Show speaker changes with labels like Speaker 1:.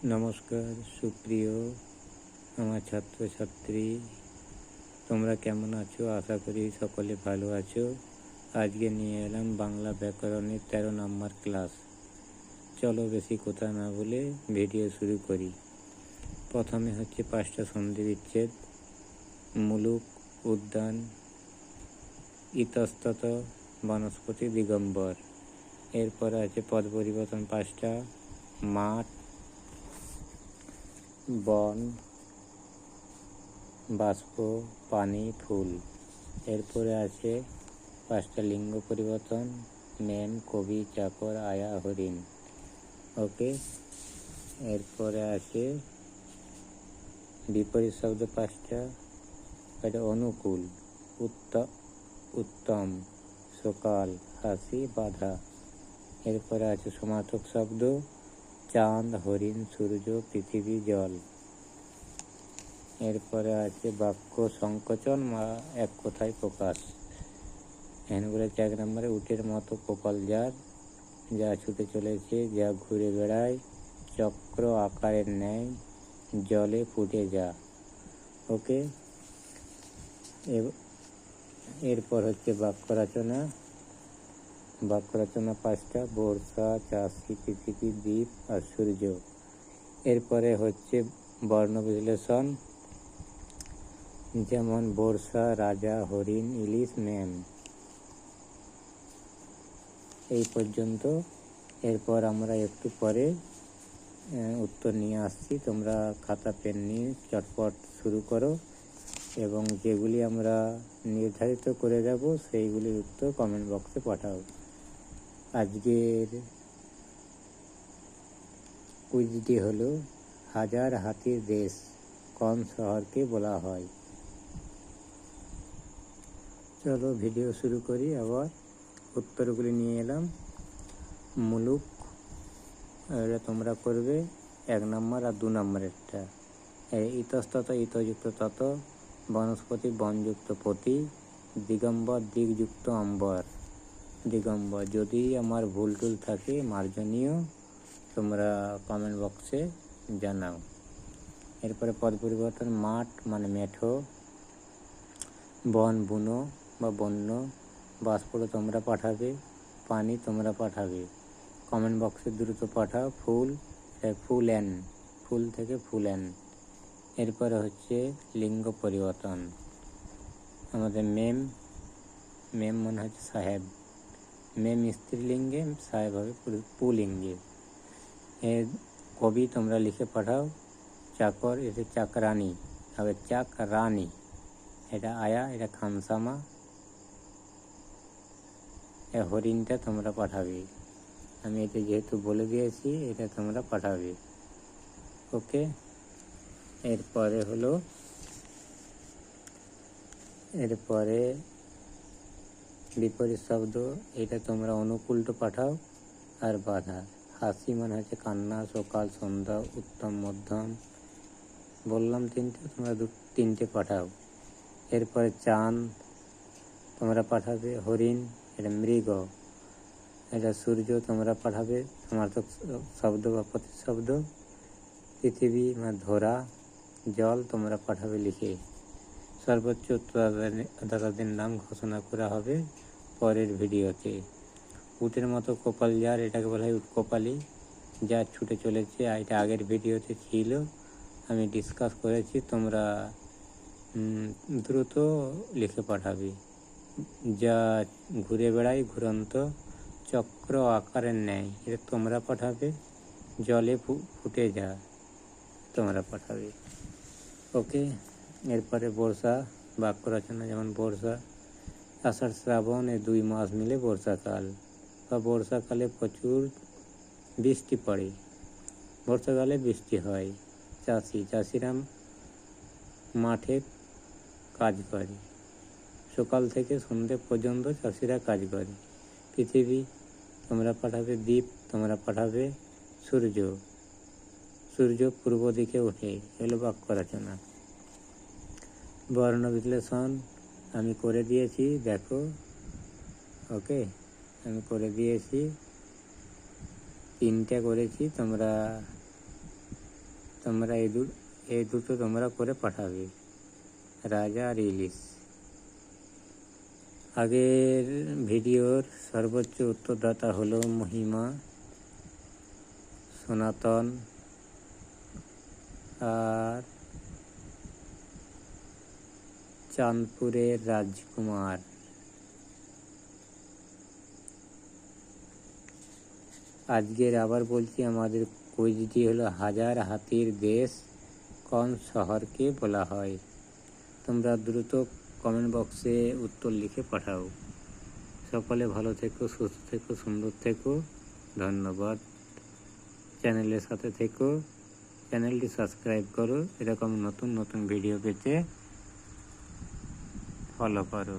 Speaker 1: নমস্কার সুপ্রিয় আমার ছাত্রছাত্রী, তোমরা কেমন আছো? আশা করি সকলে ভালো আছো। আজকে নিয়ে এলাম বাংলা ব্যাকরণের 13 নম্বর ক্লাস। চলো বেশি কথা না বলে ভিডিও শুরু করি। প্রথমে হচ্ছে 5টা সন্ধি বিচ্ছেদ: মুলুক, উদ্যান, ইতস্তত, বনস্পতি, দিগম্বর। এরপরে আছে পদ পরিবর্তন 5টা: মাঠ, বন, বাষ্প, পানি, ফুল। এরপরে আছে 5টা লিঙ্গ পরিবর্তন: মেম, কবি, চাকর, আয়া, হরিণ। ওকে। এরপরে আছে বিপরীত শব্দ 5টা: এটা অনুকূল, উত্তম, সকাল, হাসি, বাধা। এরপরে আছে সমার্থক শব্দ: চাঁদ, হরিণ, সূর্য, পৃথিবী, জল। এরপরে আছে বাক্য সংকোচন বা এক কথায় প্রকাশ। এখানে বলেছে 1 নম্বরে উটের মতো কপাল যার, যা ছুটে চলেছে, যা ঘুরে বেড়ায়, চক্র আকারের ন্যায়, জলে ফুটে যা। ওকে। এরপর হচ্ছে বাক্য রচনা। 5টা: বর্ষা, চাষি, পৃথিবী, দ্বীপ আর সূর্য। এরপরে হচ্ছে বর্ণ বিশ্লেষণ, যেমন বর্ষা, রাজা, হরিণ, ইলিশ, মেম। এই পর্যন্ত। এরপর আমরা একটু পরে উত্তর নিয়ে আসছি। তোমরা খাতা পেন নিয়ে চটপট শুরু করো এবং যেগুলি আমরা নির্ধারিত করে যাব সেইগুলির উত্তর কমেন্ট বক্সে পাঠাও। আজকের কুইজটি হলো, হাজার হাতির দেশ কোন শহরকে বলা হয়? চলো ভিডিও শুরু করি। আবার উত্তরগুলি নিয়ে এলাম। মুলুক, এটা তোমরা করবে 1 নম্বর আর 2 নম্বরেরটা। ইতস্তত, ইতযুক্ত তত, বনস্পতি, বনযুক্ত পতি, দিগম্বর, দিকযুক্ত অম্বর, দিগম্বর। যদি আমার ভুল টুল থাকে মার্জনীয়, তোমরা কমেন্ট বক্সে জানাও। এরপরে পদ পরিবর্তন: মাঠ মানে মেঠো, বন বুনো বা বন্য, বাষ্প তোমরা পাঠাবে, পানি তোমরা পাঠাবে। কমেন্ট বক্সে দ্রুত পাঠাও। ফুল, ফুলেন, ফুল থেকে ফুলেন। এরপরে হচ্ছে লিঙ্গ পরিবর্তন। আমাদের মেম, মেম মনে হচ্ছে সাহেব, মেম স্ত্রীলিঙ্গে, সাহেব হবে পুলিঙ্গে। এর কবি তোমরা লিখে পাঠাও। চাকর, এটা চাকরানি হবে চাকরানি। এটা আয়া, এটা খানসামা। হরিণটা তোমরা পাঠাবে। আমি এটা যেহেতু বলে দিয়েছি, এটা তোমরা পাঠাবে। ওকে। এরপরে বিপরীত শব্দ, এটা তোমরা অনুকূলটা পাঠাও আর বাধা। হাসি মানে হচ্ছে কান্না, সকাল, সন্ধ্যা, উত্তম, মধ্যম। বললাম 3টে, তোমরা 3টে পাঠাও। এরপরে চাঁদ তোমরা পাঠাবে। হরিণ, এটা মৃগ। এটা সূর্য তোমরা পাঠাবে সমার্থক শব্দ বা প্রতিশব্দ। পৃথিবী মানে ধরা। জল তোমরা পাঠাবে লিখে। সর্বোচ্চ উত্তরদাতাদের নাম ঘোষণা করা হবে পরের ভিডিওতে। উটের মতো কপাল যার, এটাকে বলা হয় উটকপালি, যা ছুটে চলেছে। এটা আগের ভিডিওতে ছিল, আমি ডিসকাস করেছি। তোমরা দ্রুত লিখে পাঠাবে। যা ঘুরে বেড়ায়, ঘুরন্ত, চক্র আকারের ন্যায়, এটা তোমরা পাঠাবে। জলে ফুটে যা, তোমরা পাঠাবে। ওকে। এরপরে বর্ষা, বাক্য রচনা, যেমন বর্ষা, আষাঢ় শ্রাবণ, এই 2 মাস মিলে বর্ষাকাল। বা বর্ষাকালে প্রচুর বৃষ্টি পড়ে, বর্ষাকালে বৃষ্টি হয়। চাষি, চাষিরা মাঠে কাজ করে, সকাল থেকে সন্ধ্যে পর্যন্ত চাষিরা কাজ করে। পৃথিবী তোমরা পাঠাবে। দ্বীপ তোমরা পাঠাবে সূর্য, সূর্য পূর্ব দিকে ওঠে। এলো বাক্য রচনা। বর্ণ বিশ্লেষণ আমি করে দিয়েছি, দেখো। ওকে, আমি করে দিয়েছি, 3টে করেছি। তোমরা তোমরা এই দুটো তোমরা করে পাঠাবে, রাজা আর ইলিশ। আগের ভিডিওর সর্বোচ্চ উত্তরদাতা হলো মহিমা, সনাতন আর চাঁদপুরের রাজকুমার। আজকের আবার বলছি, আমাদের কুইজটি হলো হাজার হাতির দেশ কোন শহরকে বলা হয়। তোমরা দ্রুত কমেন্ট বক্সে উত্তর লিখে পাঠাও। সকলে ভালো থেকো, সুস্থ থেকো, সুন্দর থেকো। ধন্যবাদ। চ্যানেলের সাথে থেকো, চ্যানেলটি সাবস্ক্রাইব করো। এরকম নতুন নতুন ভিডিও পেতে ফলো করো।